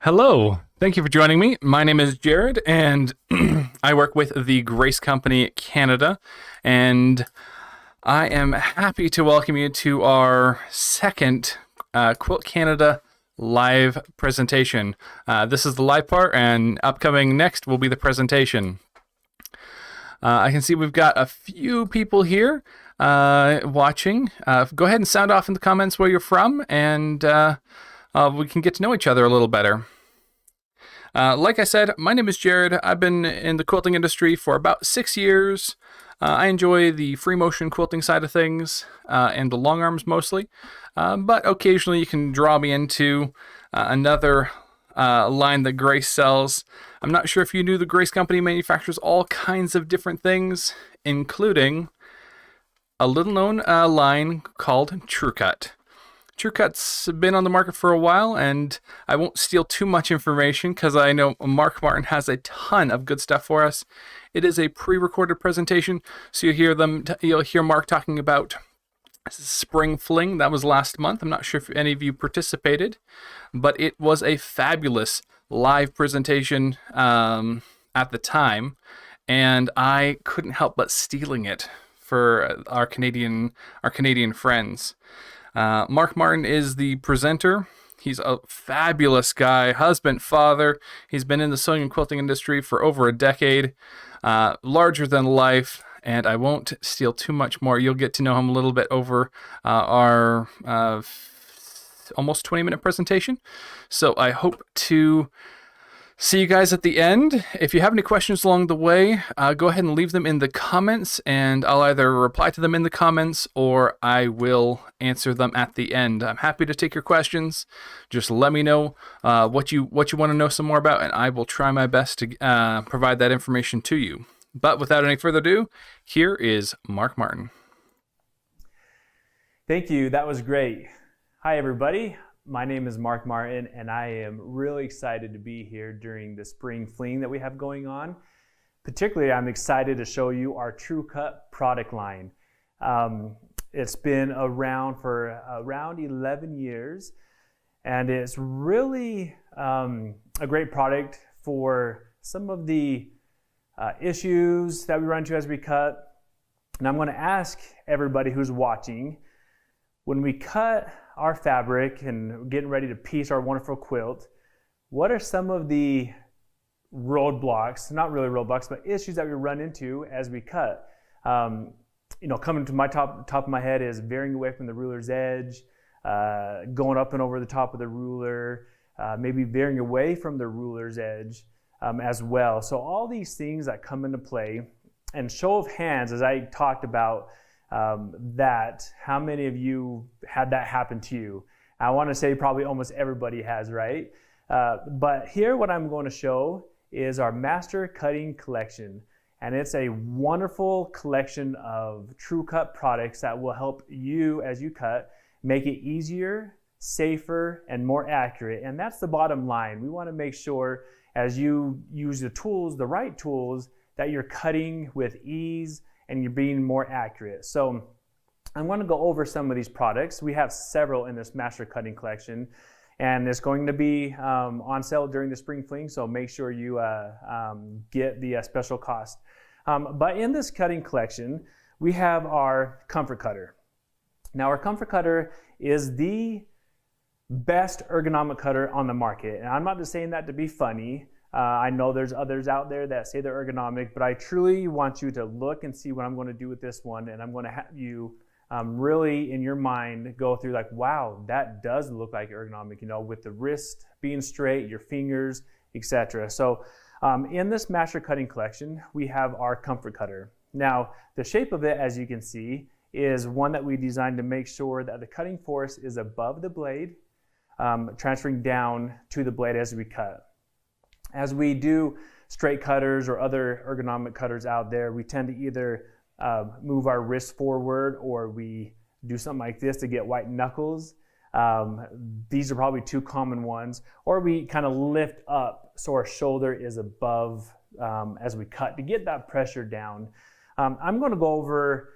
Hello. Thank you for joining me. My name is Jared, and I work with the Grace Company Canada, and I am happy to welcome you to our second Quilt Canada live presentation. This is the live part, and upcoming next will be the presentation. I can see we've got a few people here watching. Go ahead and sound off in the comments where you're from, and we can get to know each other a little better. Like I said, my name is Jared. I've been in the quilting industry for about 6 years. I enjoy the free motion quilting side of things and the long arms mostly, but occasionally you can draw me into another line that Grace sells. I'm not sure if you knew the Grace Company manufactures all kinds of different things, including a little known line called TrueCut. TrueCut's been on the market for a while, and I won't steal too much information because I know Mark Martin has a ton of good stuff for us. It is a pre-recorded presentation, so you'll hear Mark talking about Spring Fling. That was last month. I'm not sure if any of you participated, but it was a fabulous live presentation at the time, and I couldn't help but stealing it for our Canadian friends. Mark Martin is the presenter. He's a fabulous guy, husband, father. He's been in the sewing and quilting industry for over a decade, larger than life, and I won't steal too much more. You'll get to know him a little bit over our almost 20-minute presentation. So I hope to see you guys at the end. If you have any questions along the way, go ahead and leave them in the comments, and I'll either reply to them in the comments or I will answer them at the end. I'm happy to take your questions. Just let me know what you want to know some more about, and I will try my best to provide that information to you. But without any further ado, here is Mark Martin. Thank you. That was great. Hi, everybody. My name is Mark Martin, and I am really excited to be here during the Spring Fling that we have going on. Particularly, I'm excited to show you our TrueCut product line. It's been around for around 11 years, and it's really a great product for some of the issues that we run into as we cut. And I'm going to ask everybody who's watching, when we cut our fabric and getting ready to piece our wonderful quilt, what are some of the roadblocks, not really roadblocks, but issues that we run into as we cut? Coming to my top of my head is veering away from the ruler's edge, going up and over the top of the ruler, maybe veering away from the ruler's edge as well. So all these things that come into play, and show of hands, as I talked about, how many of you had that happen to you? I want to say probably almost everybody has, right? But here what I'm going to show is our Master Cutting Collection, and it's a wonderful collection of TrueCut products that will help you as you cut make it easier, safer, and more accurate. And that's the bottom line. We want to make sure as you use the tools, the right tools, that you're cutting with ease and you're being more accurate. So I'm going to go over some of these products. We have several in this Master Cutting Collection, and it's going to be on sale during the Spring Fling, so make sure you get the special cost. But in this cutting collection, we have our Comfort Cutter. Now, our Comfort Cutter is the best ergonomic cutter on the market, and I'm not just saying that to be funny. I know there's others out there that say they're ergonomic, but I truly want you to look and see what I'm going to do with this one, and I'm going to have you really in your mind go through like, wow, that does look like ergonomic, with the wrist being straight, your fingers, etc. So in this Master Cutting Collection, we have our Comfort Cutter. Now, the shape of it, as you can see, is one that we designed to make sure that the cutting force is above the blade, transferring down to the blade as we cut. As we do straight cutters or other ergonomic cutters out there, we tend to either move our wrist forward, or we do something like this to get white knuckles. These are probably two common ones. Or we kind of lift up so our shoulder is above as we cut to get that pressure down. I'm going to go over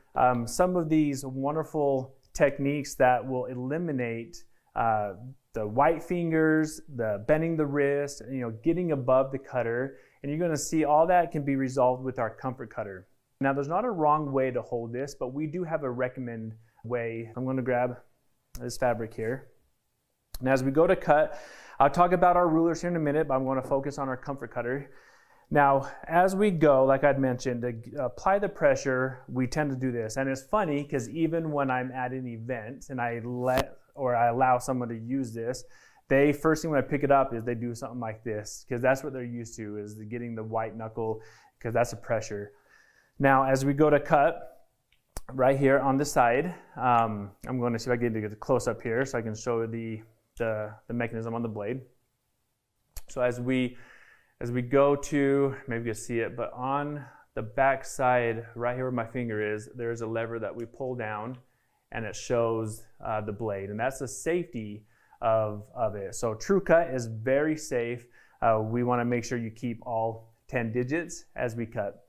some of these wonderful techniques that will eliminate the white fingers, the bending the wrist, getting above the cutter. And you're going to see all that can be resolved with our Comfort Cutter. Now, there's not a wrong way to hold this, but we do have a recommend way. I'm going to grab this fabric here. And as we go to cut, I'll talk about our rulers here in a minute, but I'm going to focus on our Comfort Cutter. Now, as we go, like I'd mentioned, to apply the pressure, we tend to do this. And it's funny because even when I'm at an event and I allow someone to use this, first thing when I pick it up is they do something like this, because that's what they're used to, is getting the white knuckle, because that's the pressure. Now, as we go to cut, right here on the side, I'm going to see if I can get a close up here so I can show the mechanism on the blade. So as we go to, maybe you can see it, but on the back side, right here where my finger is, there's a lever that we pull down and it shows the blade. And that's the safety of it. So TrueCut is very safe. We want to make sure you keep all 10 digits as we cut.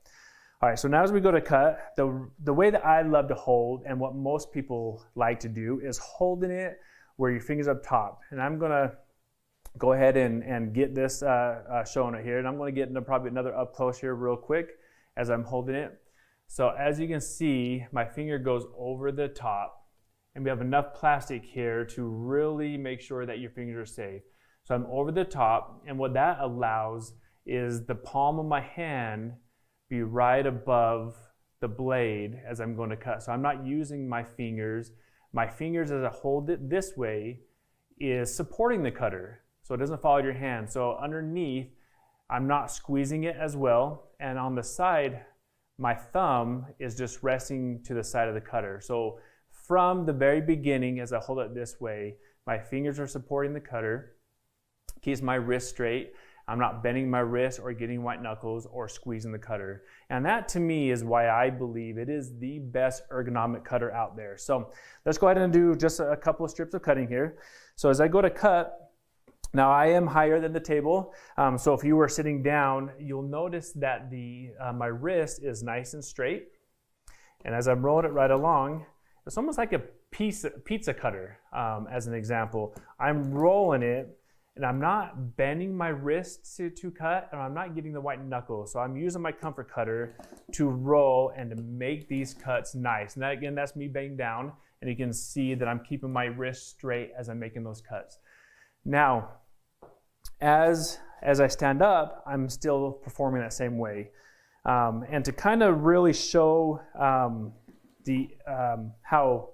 All right, so now as we go to cut, the way that I love to hold and what most people like to do is holding it where your finger's up top. And I'm going to go ahead and get this showing it here. And I'm going to get into probably another up close here real quick as I'm holding it. So as you can see, my finger goes over the top and we have enough plastic here to really make sure that your fingers are safe. So I'm over the top, and what that allows is the palm of my hand be right above the blade as I'm going to cut. So I'm not using my fingers. My fingers, as I hold it this way, is supporting the cutter, so it doesn't fall out of your hand. So underneath, I'm not squeezing it as well. And on the side, my thumb is just resting to the side of the cutter. So from the very beginning, as I hold it this way, my fingers are supporting the cutter, keeps my wrist straight. I'm not bending my wrist or getting white knuckles or squeezing the cutter. And that to me is why I believe it is the best ergonomic cutter out there. So let's go ahead and do just a couple of strips of cutting here. So as I go to cut, now I am higher than the table. So if you were sitting down, you'll notice that my wrist is nice and straight. And as I'm rolling it right along, it's almost like a pizza cutter, as an example. I'm rolling it, and I'm not bending my wrist to cut, and I'm not getting the white knuckle. So I'm using my Comfort Cutter to roll and to make these cuts nice. And that, again, that's me bending down, and you can see that I'm keeping my wrist straight as I'm making those cuts. Now, as I stand up, I'm still performing that same way. And to kind of really show how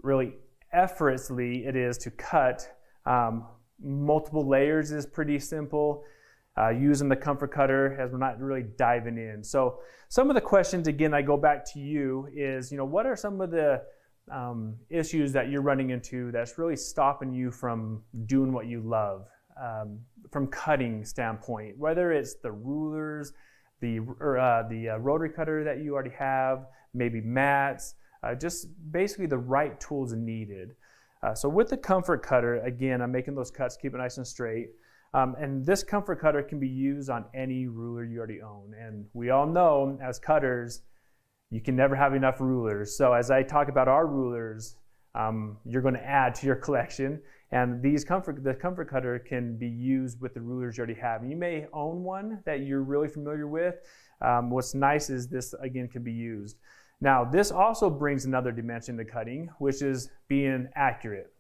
really effortlessly it is to cut, multiple layers is pretty simple. Using the Comfort Cutter as we're not really diving in. So some of the questions, again, I go back to you is, what are some of the issues that you're running into that's really stopping you from doing what you love, from cutting standpoint, whether it's the rulers, the rotary cutter that you already have, maybe mats, just basically the right tools needed. So with the Comfort Cutter, again, I'm making those cuts, keep it nice and straight. And this Comfort Cutter can be used on any ruler you already own. And we all know, as cutters, you can never have enough rulers. So as I talk about our rulers, you're going to add to your collection. And the Comfort Cutter can be used with the rulers you already have. You may own one that you're really familiar with. What's nice is this, again, can be used. Now, this also brings another dimension to cutting, which is being accurate.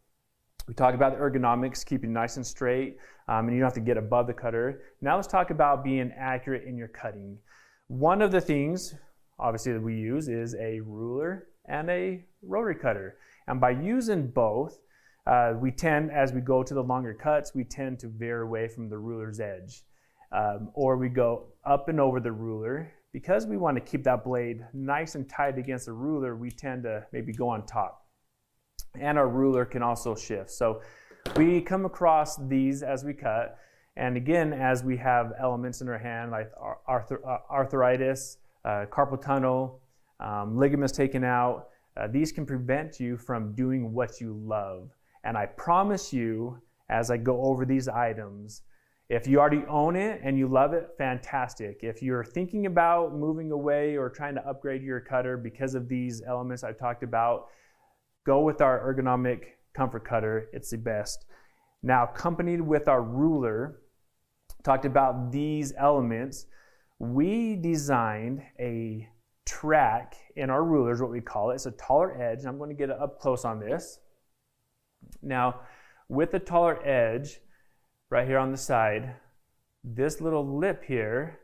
We talked about the ergonomics, keeping nice and straight, and you don't have to get above the cutter. Now let's talk about being accurate in your cutting. One of the things, obviously, that we use is a ruler and a rotary cutter. And by using both, we tend, as we go to the longer cuts, we tend to veer away from the ruler's edge. Or we go up and over the ruler. Because we want to keep that blade nice and tight against the ruler, we tend to maybe go on top. And our ruler can also shift. So we come across these as we cut. And again, as we have elements in our hand like arthritis, carpal tunnel, ligaments taken out, these can prevent you from doing what you love. And I promise you, as I go over these items, if you already own it and you love it, fantastic. If you're thinking about moving away or trying to upgrade your cutter because of these elements I've talked about, go with our ergonomic comfort cutter, it's the best. Now, accompanied with our ruler, talked about these elements, we designed a track in our rulers, what we call it. It's a taller edge, and I'm going to get up close on this. Now, with the taller edge, right here on the side, this little lip here,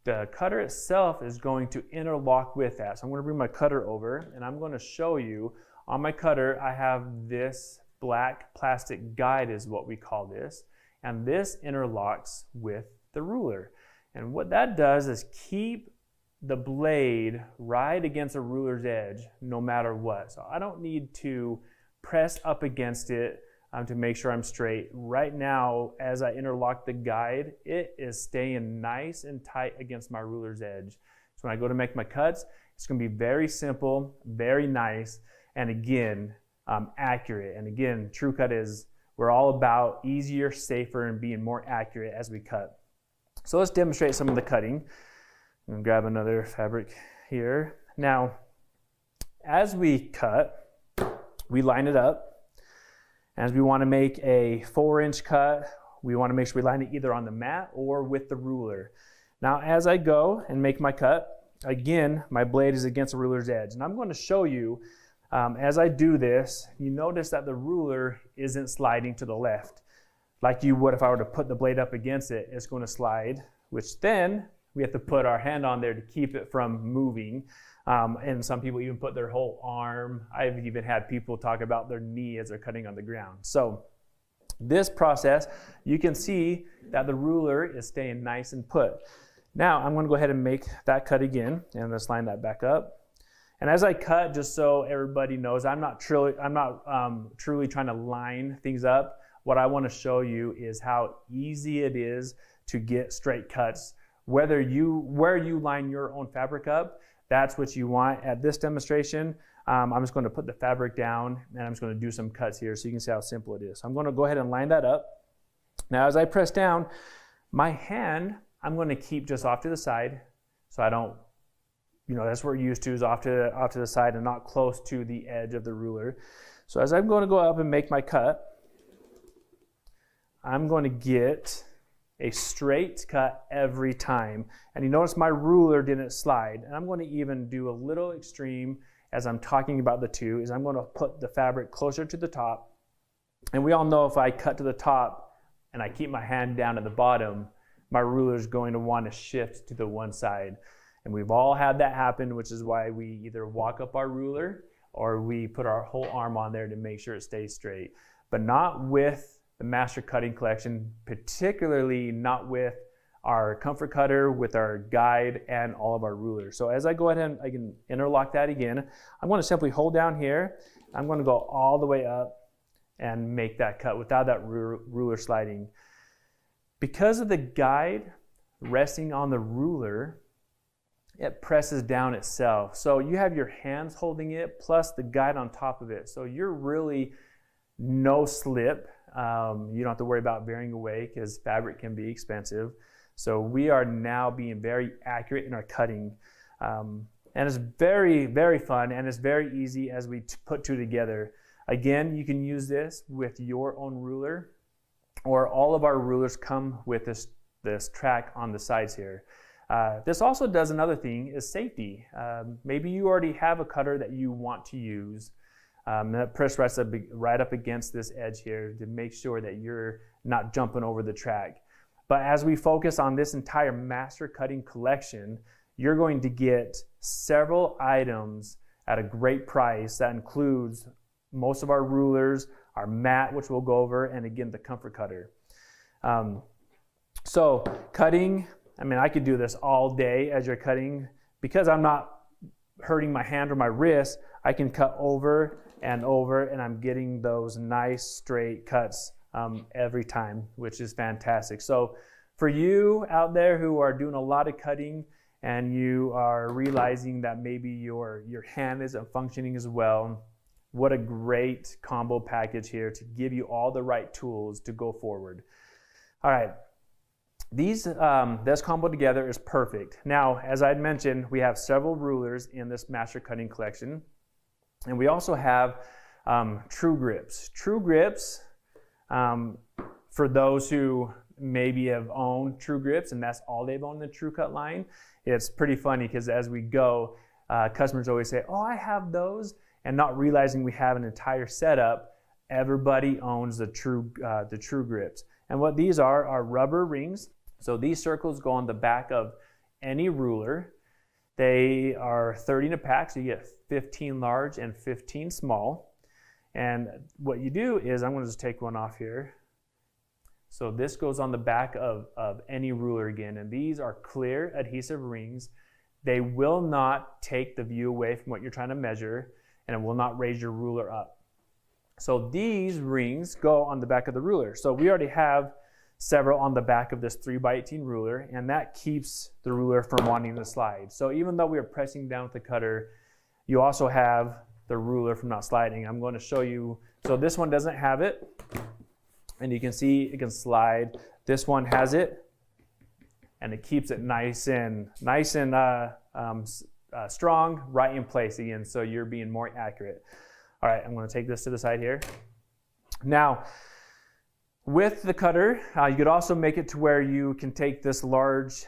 the cutter itself is going to interlock with that. So I'm going to bring my cutter over, and I'm going to show you on my cutter, I have this black plastic guide is what we call this, and this interlocks with the ruler. And what that does is keep the blade right against a ruler's edge no matter what. So I don't need to press up against it to make sure I'm straight. Right now, as I interlock the guide, it is staying nice and tight against my ruler's edge. So when I go to make my cuts, it's going to be very simple, very nice, and again, accurate. And again, TrueCut is, we're all about easier, safer, and being more accurate as we cut. So let's demonstrate some of the cutting. I'm going to grab another fabric here. Now, as we cut, we line it up. As we want to make a 4-inch cut, we want to make sure we line it either on the mat or with the ruler. Now, as I go and make my cut, again, my blade is against the ruler's edge. And I'm going to show you, as I do this, you notice that the ruler isn't sliding to the left. Like you would if I were to put the blade up against it, it's going to slide, which then we have to put our hand on there to keep it from moving. And some people even put their whole arm. I've even had people talk about their knee as they're cutting on the ground. So this process, you can see that the ruler is staying nice and put. Now I'm going to go ahead and make that cut again, and let's line that back up. And as I cut, just so everybody knows, I'm not truly trying to line things up. What I want to show you is how easy it is to get straight cuts. Where you line your own fabric up, that's what you want. At this demonstration, I'm just going to put the fabric down, and I'm just going to do some cuts here so you can see how simple it is. So I'm going to go ahead and line that up. Now as I press down, my hand, I'm going to keep just off to the side so I don't, that's what we're used to, is off to the side and not close to the edge of the ruler. So as I'm going to go up and make my cut, I'm going to get a straight cut every time. And you notice my ruler didn't slide. And I'm going to even do a little extreme as I'm talking about the two, is I'm going to put the fabric closer to the top. And we all know if I cut to the top and I keep my hand down at the bottom, my ruler is going to want to shift to the one side. And we've all had that happen, which is why we either walk up our ruler or we put our whole arm on there to make sure it stays straight. But not with the Master Cutting Collection, particularly not with our comfort cutter, with our guide, and all of our rulers. So as I go ahead and I can interlock that again, I'm going to simply hold down here. I'm going to go all the way up and make that cut without that ruler sliding. Because of the guide resting on the ruler, it presses down itself. So you have your hands holding it plus the guide on top of it. So you're really no slip. You don't have to worry about veering away because fabric can be expensive. So we are now being very accurate in our cutting. And it's very, very fun, and it's very easy as we put two together. Again, you can use this with your own ruler, or all of our rulers come with this track on the sides here. This also does another thing, is safety. Maybe you already have a cutter that you want to use. That press right up against this edge here to make sure that you're not jumping over the track. But as we focus on this entire Master Cutting Collection, you're going to get several items at a great price. That includes most of our rulers, our mat, which we'll go over, and again, the comfort cutter. So cutting, I could do this all day as you're cutting. Because I'm not hurting my hand or my wrist, I can cut over and over, and I'm getting those nice straight cuts every time, which is fantastic. So for you out there who are doing a lot of cutting and you are realizing that maybe your hand isn't functioning as well, what a great combo package here to give you all the right tools to go forward. All right, this combo together is perfect. Now, as I mentioned, we have several rulers in this Master Cutting Collection, and we also have True Grips. True Grips, for those who maybe have owned True Grips and that's all they've owned the TrueCut line, it's pretty funny because as we go, customers always say, oh, I have those, and not realizing we have an entire setup. Everybody owns the True Grips. And what these are rubber rings. So these circles go on the back of any ruler. They are 30 in a pack, so you get 15 large and 15 small. And what you do is, I'm going to just take one off here. So this goes on the back of any ruler again, and these are clear adhesive rings. They will not take the view away from what you're trying to measure, and it will not raise your ruler up. So these rings go on the back of the ruler. So we already have several on the back of this 3x18 ruler, and that keeps the ruler from wanting to slide. So even though we are pressing down with the cutter, you also have the ruler from not sliding. I'm going to show you. So this one doesn't have it, and you can see it can slide. This one has it, and it keeps it nice and strong, right in place again, so you're being more accurate. All right, I'm going to take this to the side here. Now, with the cutter, you could also make it to where you can take this large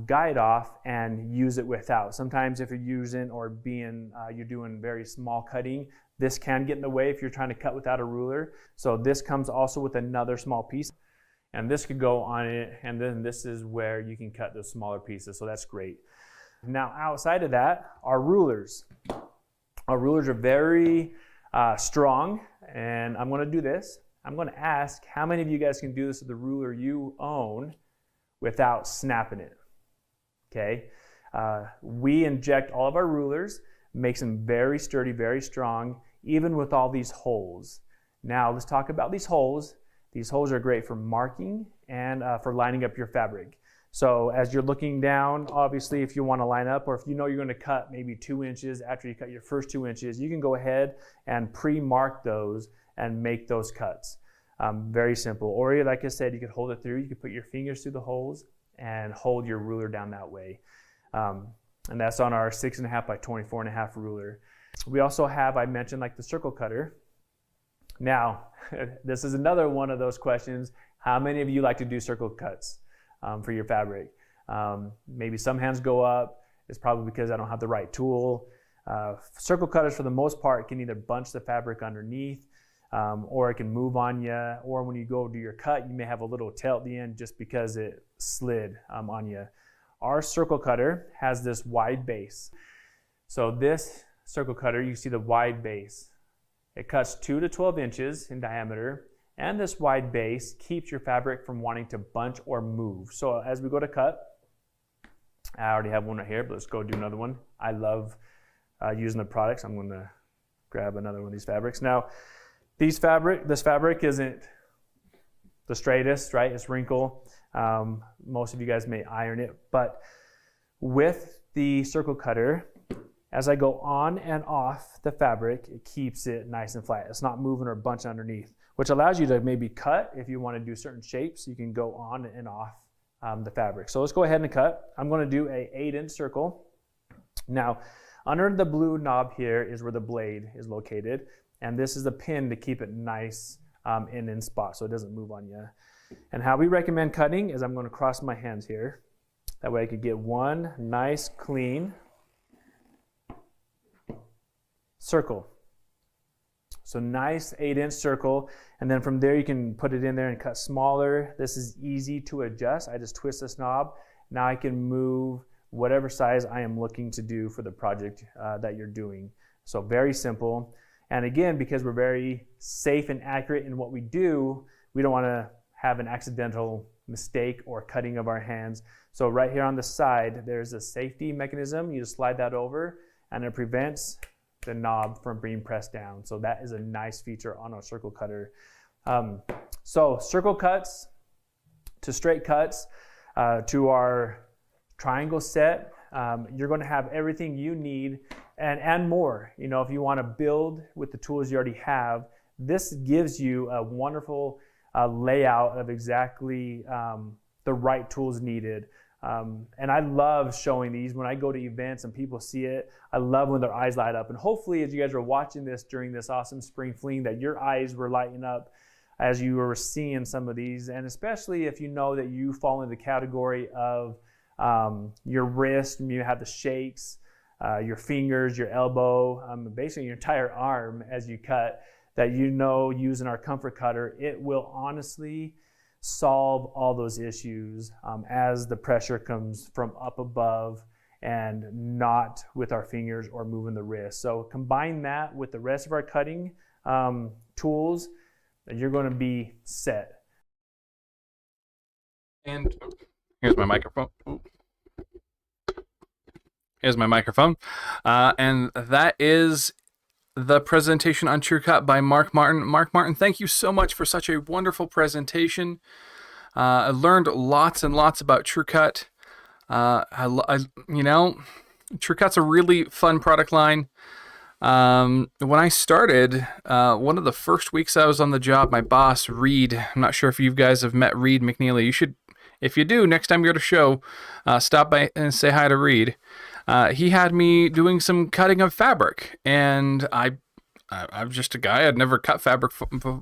guide off and use it without. Sometimes if you're using or you're doing very small cutting, this can get in the way if you're trying to cut without a ruler. So this comes also with another small piece, and this could go on it, and then this is where you can cut the smaller pieces, so that's great. Now outside of that, our rulers. Our rulers are very strong, and I'm going to do this. I'm going to ask how many of you guys can do this with the ruler you own without snapping it. Okay? We inject all of our rulers, makes them very sturdy, very strong, even with all these holes. Now let's talk about these holes. These holes are great for marking and for lining up your fabric. So as you're looking down, obviously if you want to line up, or if you know you're going to cut maybe 2 inches after you cut your first 2 inches, you can go ahead and pre-mark those and make those cuts. Very simple. Or like I said, you could hold it through, you could put your fingers through the holes and hold your ruler down that way. And that's on our 6.5 by 24.5 ruler. We also have, I mentioned, like the circle cutter. Now, this is another one of those questions. How many of you like to do circle cuts for your fabric? Maybe some hands go up. It's probably because I don't have the right tool. Circle cutters, for the most part, can either bunch the fabric underneath, or it can move on you, or when you go do your cut, you may have a little tail at the end just because it slid on you. Our circle cutter has this wide base. So this circle cutter, you see the wide base. It cuts 2 to 12 inches in diameter, and this wide base keeps your fabric from wanting to bunch or move. So as we go to cut, I already have one right here, but let's go do another one. I love using the products. I'm going to grab another one of these fabrics. Now, this fabric isn't the straightest, right? It's wrinkle. Most of you guys may iron it, but with the circle cutter, as I go on and off the fabric, it keeps it nice and flat. It's not moving or bunching underneath, which allows you to maybe cut if you want to do certain shapes. You can go on and off the fabric. So let's go ahead and cut. I'm going to do a 8-inch circle. Now, under the blue knob here is where the blade is located, and this is the pin to keep it nice in spot so it doesn't move on you. And how we recommend cutting is I'm going to cross my hands here. That way I could get one nice clean circle. So nice 8-inch circle, and then from there you can put it in there and cut smaller. This is easy to adjust. I just twist this knob. Now I can move whatever size I am looking to do for the project that you're doing. So very simple. And again, because we're very safe and accurate in what we do, we don't want to have an accidental mistake or cutting of our hands. So right here on the side, there's a safety mechanism. You just slide that over, and it prevents the knob from being pressed down. So that is a nice feature on our circle cutter. So circle cuts to straight cuts to our triangle set, you're going to have everything you need and more. You know, if you want to build with the tools you already have, this gives you a wonderful layout of exactly the right tools needed. And I love showing these when I go to events and people see it. I love when their eyes light up. And hopefully, as you guys are watching this during this awesome spring fling, that your eyes were lighting up as you were seeing some of these. And especially if you know that you fall into the category of your wrist, you have the shakes, your fingers, your elbow, basically your entire arm as you cut, that you know using our Comfort Cutter, it will honestly solve all those issues as the pressure comes from up above and not with our fingers or moving the wrist. So combine that with the rest of our cutting tools, and you're going to be set. And here's my microphone. Here's my microphone. And that is the presentation on TrueCut by Mark Martin. Mark Martin, thank you so much for such a wonderful presentation. I learned lots and lots about TrueCut. TrueCut's a really fun product line. When I started, one of the first weeks I was on the job, my boss, Reed, I'm not sure if you guys have met Reed McNeely. You should, if you do, next time you're at a show, stop by and say hi to Reed. He had me doing some cutting of fabric, and I'm just a guy. I'd never cut fabric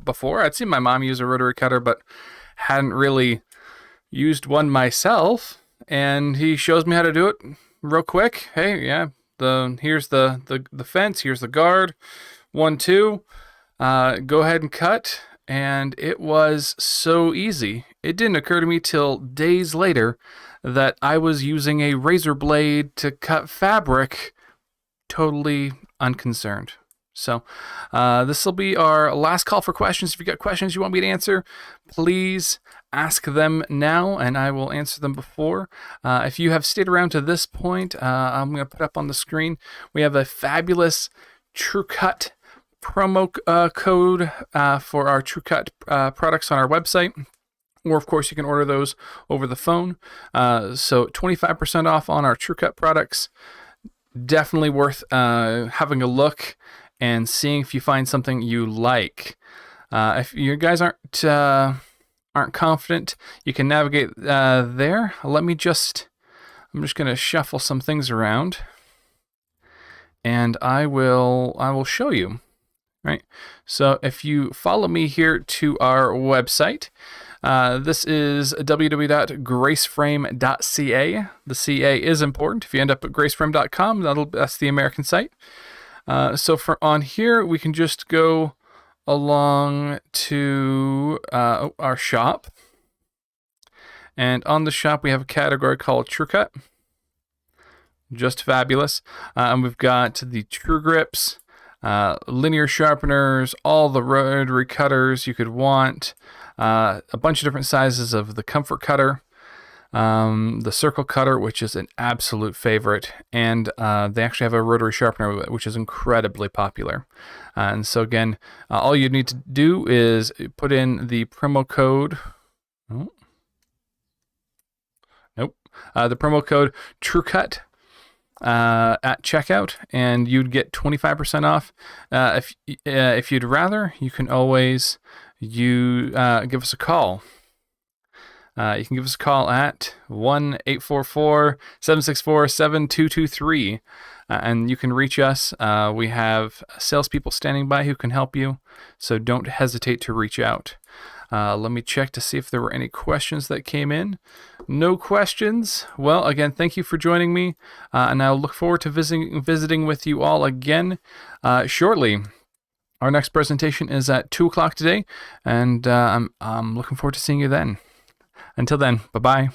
before. I'd seen my mom use a rotary cutter, but hadn't really used one myself. And he shows me how to do it real quick. Hey, yeah, here's the fence. Here's the guard. 1, 2. Go ahead and cut. And it was so easy. It didn't occur to me till days later that I was using a razor blade to cut fabric, totally unconcerned. So this will be our last call for questions. If you got questions you want me to answer, please ask them now, and I will answer them before. If you have stayed around to this point, I'm going to put up on the screen, we have a fabulous TrueCut promo code for our TrueCut products on our website. Or, of course, you can order those over the phone. So 25% off on our TrueCut products. Definitely worth having a look and seeing if you find something you like. If you guys aren't confident, you can navigate there. I'm just going to shuffle some things around, and I will show you. Right. So if you follow me here to our website, this is www.graceframe.ca. The CA is important. If you end up at graceframe.com, that's the American site. So on here, we can just go along to our shop. And on the shop, we have a category called TrueCut. Just fabulous. And we've got the True Grips, linear sharpeners, all the rotary cutters you could want, a bunch of different sizes of the Comfort Cutter, the Circle Cutter, which is an absolute favorite, and they actually have a rotary sharpener, which is incredibly popular. And so again, all you need to do is put in the promo code. The promo code TrueCut at checkout, and you'd get 25% off. If you'd rather, you can always give us a call. You can give us a call at 1-844-764-7223, and you can reach us. We have salespeople standing by who can help you, so don't hesitate to reach out. Let me check to see if there were any questions that came in. No questions. Well, again, thank you for joining me, and I'll look forward to visiting with you all again shortly. Our next presentation is at 2 o'clock today, and I'm looking forward to seeing you then. Until then, bye-bye.